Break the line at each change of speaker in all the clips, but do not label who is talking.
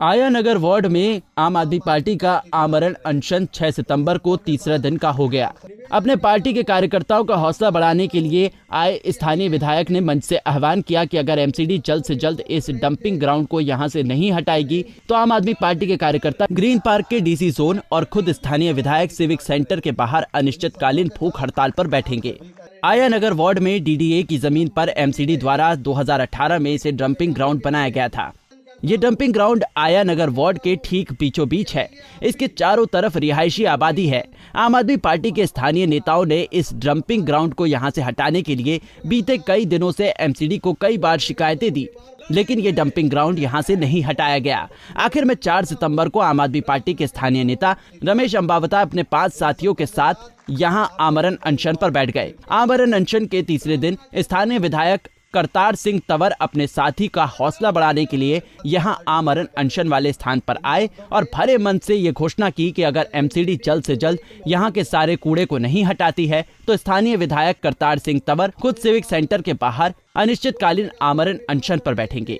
आया नगर वार्ड में आम आदमी पार्टी का आमरण अनशन 6 सितंबर को तीसरा दिन का हो गया। अपने पार्टी के कार्यकर्ताओं का हौसला बढ़ाने के लिए आए स्थानीय विधायक ने मंच से आह्वान किया कि अगर एमसीडी जल्द से जल्द इस डंपिंग ग्राउंड को यहां से नहीं हटाएगी तो आम आदमी पार्टी के कार्यकर्ता ग्रीन पार्क के डीसी जोन और खुद स्थानीय विधायक सिविक सेंटर के बाहर अनिश्चितकालीन भूख हड़ताल पर बैठेंगे। आया नगर वार्ड में डीडीए की जमीन पर एमसीडी द्वारा 2018 में इसे डंपिंग ग्राउंड बनाया गया था। ये डंपिंग ग्राउंड आया नगर वार्ड के ठीक बीचों बीच है। इसके चारों तरफ रिहायशी आबादी है। आम आदमी पार्टी के स्थानीय नेताओं ने इस डंपिंग ग्राउंड को यहां से हटाने के लिए बीते कई दिनों से एमसीडी को कई बार शिकायतें दी, लेकिन ये डंपिंग ग्राउंड यहां से नहीं हटाया गया। आखिर में 4 सितंबर को आम आदमी पार्टी के स्थानीय नेता रमेश अंबावता अपने 5 साथियों के साथ यहां आमरण अनशन पर बैठ गए। आमरण अनशन के तीसरे दिन स्थानीय विधायक करतार सिंह तंवर अपने साथी का हौसला बढ़ाने के लिए यहां आमरण अनशन वाले स्थान पर आए और भरे मन से ये घोषणा की कि अगर एमसीडी जल्द से जल्द यहां के सारे कूड़े को नहीं हटाती है तो स्थानीय विधायक करतार सिंह तंवर खुद सिविक सेंटर के बाहर अनिश्चितकालीन आमरण अनशन पर बैठेंगे।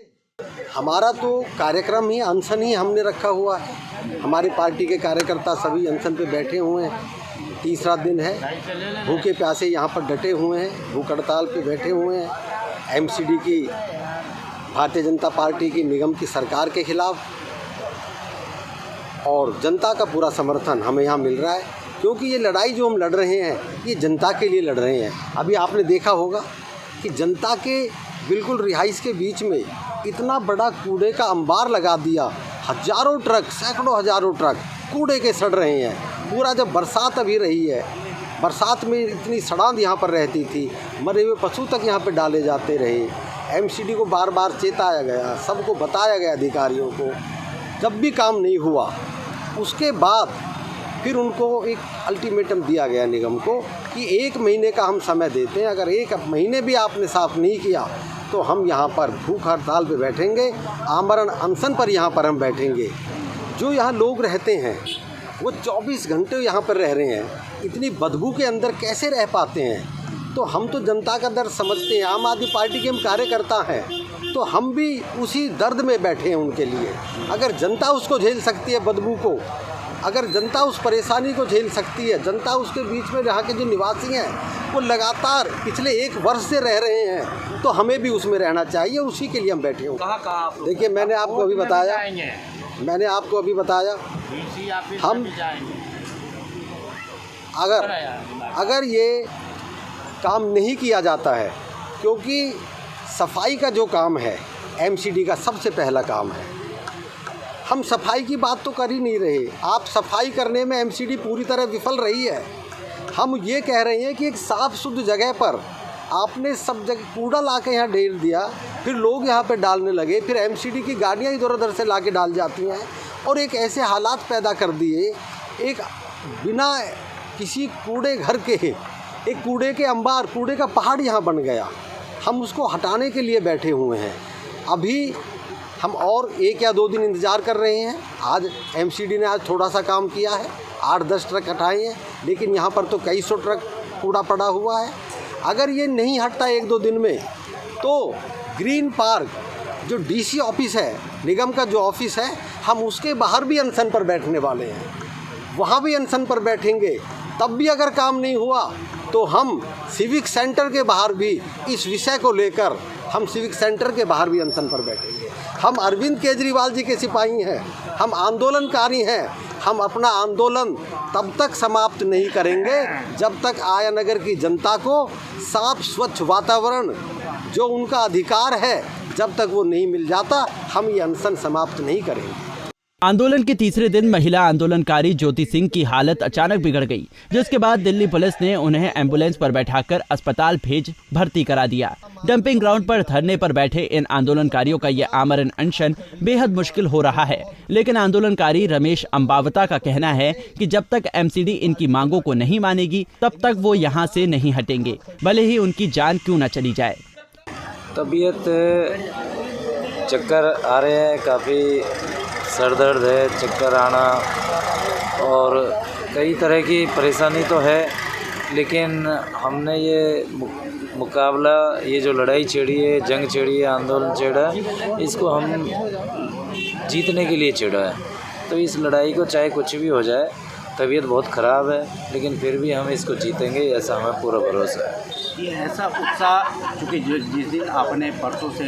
हमारा तो कार्यक्रम ही अनशन ही हमने रखा हुआ है। हमारी पार्टी के कार्यकर्ता सभी अनशन पे बैठे हुए हैं। तीसरा दिन है, भूखे प्यासे यहाँ पर डटे हुए हैं, भूख हड़ताल पे बैठे हुए हैं। एमसीडी की भारतीय जनता पार्टी की निगम की सरकार के खिलाफ, और जनता का पूरा समर्थन हमें यहाँ मिल रहा है, क्योंकि ये लड़ाई जो हम लड़ रहे हैं ये जनता के लिए लड़ रहे हैं। अभी आपने देखा होगा कि जनता के बिल्कुल रिहाइश के बीच में इतना बड़ा कूड़े का अंबार लगा दिया। हजारों ट्रक, सैकड़ों हजारों ट्रक कूड़े के सड़ रहे हैं। पूरा जब बरसात अभी रही है, बरसात में इतनी सड़ांध यहाँ पर रहती थी, मरे हुए पशु तक यहाँ पर डाले जाते रहे। एमसीडी को बार बार चेताया गया, सबको बताया गया अधिकारियों को, जब भी काम नहीं हुआ उसके बाद फिर उनको एक अल्टीमेटम दिया गया निगम को कि 1 महीने का हम समय देते हैं, अगर 1 महीने भी आपने साफ़ नहीं किया तो हम यहाँ पर भूख हड़ताल पे बैठेंगे, आमरण अनशन पर यहाँ पर हम बैठेंगे। जो यहाँ लोग रहते हैं वो 24 घंटे यहाँ पर रह रहे हैं, इतनी बदबू के अंदर कैसे रह पाते हैं? तो हम तो जनता का दर्द समझते हैं, आम आदमी पार्टी के हम कार्यकर्ता हैं, तो हम भी उसी दर्द में बैठे हैं उनके लिए। अगर जनता उसको झेल सकती है बदबू को, अगर जनता उस परेशानी को झेल सकती है, जनता उसके बीच में यहाँ के जो निवासी हैं वो लगातार पिछले 1 वर्ष से रह रहे हैं, तो हमें भी उसमें रहना चाहिए, उसी के लिए हम बैठे हुए। देखिए मैंने आपको अभी बताया हम अगर ये काम नहीं किया जाता है, क्योंकि सफाई का जो काम है एमसीडी का सबसे पहला काम है। हम सफाई की बात तो कर ही नहीं रहे, आप सफाई करने में एमसीडी पूरी तरह विफल रही है। हम ये कह रहे हैं कि एक साफ़ शुद्ध जगह पर आपने सब जगह कूड़ा ला के यहाँ ढेर दिया, फिर लोग यहाँ पे डालने लगे, फिर एमसीडी की गाड़ियाँ इधर उधर से ला के डाल जाती हैं और एक ऐसे हालात पैदा कर दिए, एक बिना किसी कूड़े घर के एक कूड़े के अंबार, कूड़े का पहाड़ यहाँ बन गया। हम उसको हटाने के लिए बैठे हुए हैं। अभी हम और 1 या 2 दिन इंतज़ार कर रहे हैं। आज एमसीडी ने आज थोड़ा सा काम किया है, 8-10 ट्रक हटाए हैं, लेकिन यहाँ पर तो कई सौ ट्रक कूड़ा पड़ा हुआ है। अगर ये नहीं हटता 1-2 दिन में तो ग्रीन पार्क जो डीसी ऑफिस है, निगम का जो ऑफिस है, हम उसके बाहर भी अनशन पर बैठने वाले हैं। वहाँ भी अनशन पर बैठेंगे। तब भी अगर काम नहीं हुआ तो हम सिविक सेंटर के बाहर भी इस विषय को लेकर हम सिविक सेंटर के बाहर भी अनशन पर बैठेंगे। हम अरविंद केजरीवाल जी के सिपाही हैं, हम आंदोलनकारी हैं। हम अपना आंदोलन तब तक समाप्त नहीं करेंगे जब तक आया नगर की जनता को साफ स्वच्छ वातावरण जो उनका अधिकार है, जब तक वो नहीं मिल जाता हम ये अनशन समाप्त नहीं करेंगे।
आंदोलन के तीसरे दिन महिला आंदोलनकारी ज्योति सिंह की हालत अचानक बिगड़ गई, जिसके बाद दिल्ली पुलिस ने उन्हें एम्बुलेंस पर बैठाकर अस्पताल भेज भर्ती करा दिया। डंपिंग ग्राउंड पर धरने पर बैठे इन आंदोलनकारियों का यह आमरण अनशन बेहद मुश्किल हो रहा है, लेकिन आंदोलनकारी रमेश अंबावता का कहना है कि जब तक एमसीडी इनकी मांगों को नहीं मानेगी तब तक वो यहाँ से नहीं हटेंगे, भले ही उनकी जान क्यों न चली जाए।
तबीयत चक्कर आ रहे हैं, काफ़ी सर दर्द है, चक्कर आना और कई तरह की परेशानी तो है, लेकिन हमने ये मुकाबला, ये जो लड़ाई छेड़ी है, जंग छेड़ी है, आंदोलन छेड़ा, इसको हम जीतने के लिए छिड़ा है। तो इस लड़ाई को चाहे कुछ भी हो जाए, तबीयत बहुत ख़राब है, लेकिन फिर भी हम इसको जीतेंगे, ऐसा हमें पूरा भरोसा है।
ये ऐसा उत्साह, चूँकि जिस दिन आपने परसों से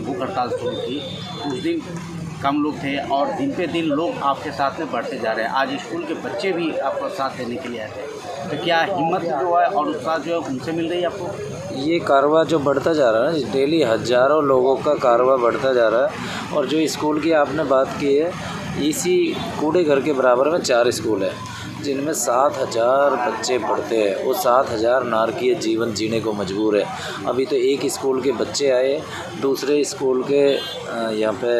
भूख हड़ताल शुरू की उस दिन कम लोग थे और दिन पे दिन लोग आपके साथ में बढ़ते जा रहे हैं। आज स्कूल के बच्चे भी आपको साथ देने के लिए आए थे, तो क्या हिम्मत जो है और उत्साह जो है उनसे मिल रही है आपको?
ये कारवा जो बढ़ता जा रहा है ना, डेली हज़ारों लोगों का कारवा बढ़ता जा रहा है। और जो स्कूल की आपने बात की है, इसी कूड़े घर के बराबर में 4 स्कूल है जिनमें 7000 बच्चे पढ़ते हैं। वो 7000 नारकीय जीवन जीने को मजबूर है। अभी तो एक स्कूल के बच्चे आए, दूसरे स्कूल के यहाँ पे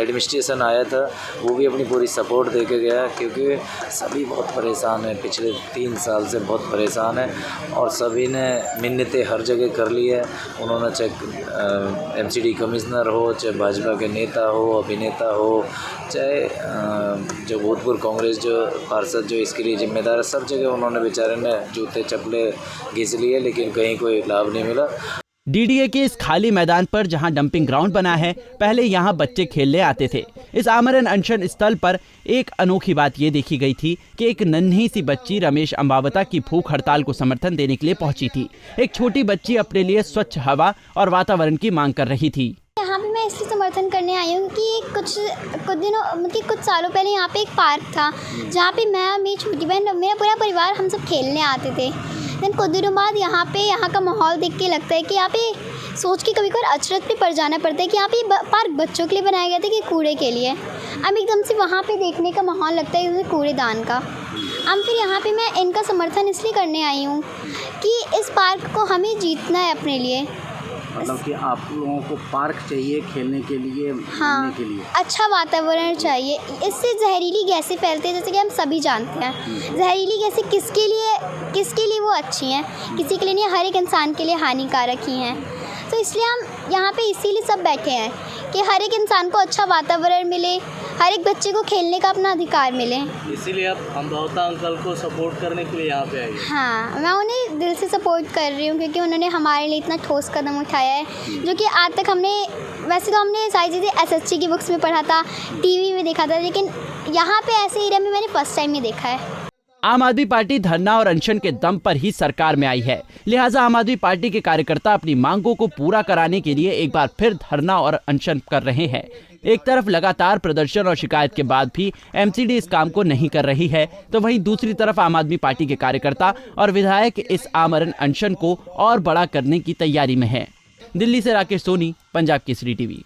एडमिनिस्ट्रेशन आया था, वो भी अपनी पूरी सपोर्ट दे के गया, क्योंकि सभी बहुत परेशान हैं, पिछले 3 साल से बहुत परेशान हैं और सभी ने मिन्नतें हर जगह कर ली है। उन्होंने चाहे MCD कमिश्नर हो, चाहे भाजपा के नेता हो, अभिनेता हो, चाहे जो भूतपूर्व कांग्रेस जो पार्षद जो इसके लिए जिम्मेदार है, सब जगह उन्होंने बेचारे ने जूते चप्पलें घिस लिए, लेकिन कहीं कोई लाभ नहीं मिला।
DDA के इस खाली मैदान पर जहां डंपिंग ग्राउंड बना है, पहले यहां बच्चे खेलने आते थे। इस आमरण अनशन स्थल पर एक अनोखी बात ये देखी गई थी कि एक नन्ही सी बच्ची रमेश अंबावता की भूख हड़ताल को समर्थन देने के लिए पहुंची थी। एक छोटी बच्ची अपने लिए स्वच्छ हवा और वातावरण की मांग कर रही थी।
यहाँ पे मैं इसलिए समर्थन करने आई हूँ कि कुछ सालों पहले यहाँ पे एक पार्क था जहाँ पे मैं और मेरी छोटी बहन, मेरा पूरा परिवार, हम सब खेलने आते थे। देन कुछ दिनों बाद यहाँ का माहौल देख के लगता है कि यहाँ पे सोच के कभी कभी अचरज पे पड़ जाना पड़ता है कि यहाँ पे पार्क बच्चों के लिए बनाया गया था कि कूड़े के लिए। अब एकदम से वहाँ पे देखने का माहौल लगता है जैसे कूड़ेदान का। अब फिर यहाँ पे मैं इनका समर्थन इसलिए करने आई हूँ कि इस पार्क को हमें जीतना है अपने लिए।
मतलब कि आप लोगों को पार्क चाहिए खेलने के लिए,
हाँ,
के लिए
अच्छा वातावरण चाहिए। इससे जहरीली गैसें फैलती हैं, जैसे कि हम सभी जानते हैं। जहरीली गैसें किसके लिए वो अच्छी हैं, किसी के लिए नहीं, हर एक इंसान के लिए हानिकारक ही हैं। तो इसलिए हम यहाँ पे इसीलिए सब बैठे हैं कि हर एक इंसान को अच्छा वातावरण मिले, हर एक बच्चे को खेलने का अपना अधिकार मिले।
इसीलिए आप अंबावता अंकल को सपोर्ट करने के लिए यहाँ पे आई?
हाँ, मैं उन्हें दिल से सपोर्ट कर रही हूँ क्योंकि उन्होंने हमारे लिए इतना ठोस कदम उठाया है, जो कि आज तक वैसे तो हमने सारी चीज़ें SSG की बुक्स में पढ़ा था, TV में देखा था, लेकिन यहाँ पे ऐसे एरिया में मैंने फर्स्ट टाइम ही देखा है।
आम आदमी पार्टी धरना और अनशन के दम पर ही सरकार में आई है, लिहाजा आम आदमी पार्टी के कार्यकर्ता अपनी मांगों को पूरा कराने के लिए एक बार फिर धरना और अनशन कर रहे हैं। एक तरफ लगातार प्रदर्शन और शिकायत के बाद भी MCD इस काम को नहीं कर रही है, तो वहीं दूसरी तरफ आम आदमी पार्टी के कार्यकर्ता और विधायक इस आमरण अनशन को और बड़ा करने की तैयारी में है। दिल्ली से राकेश सोनी, पंजाब केसरी TV।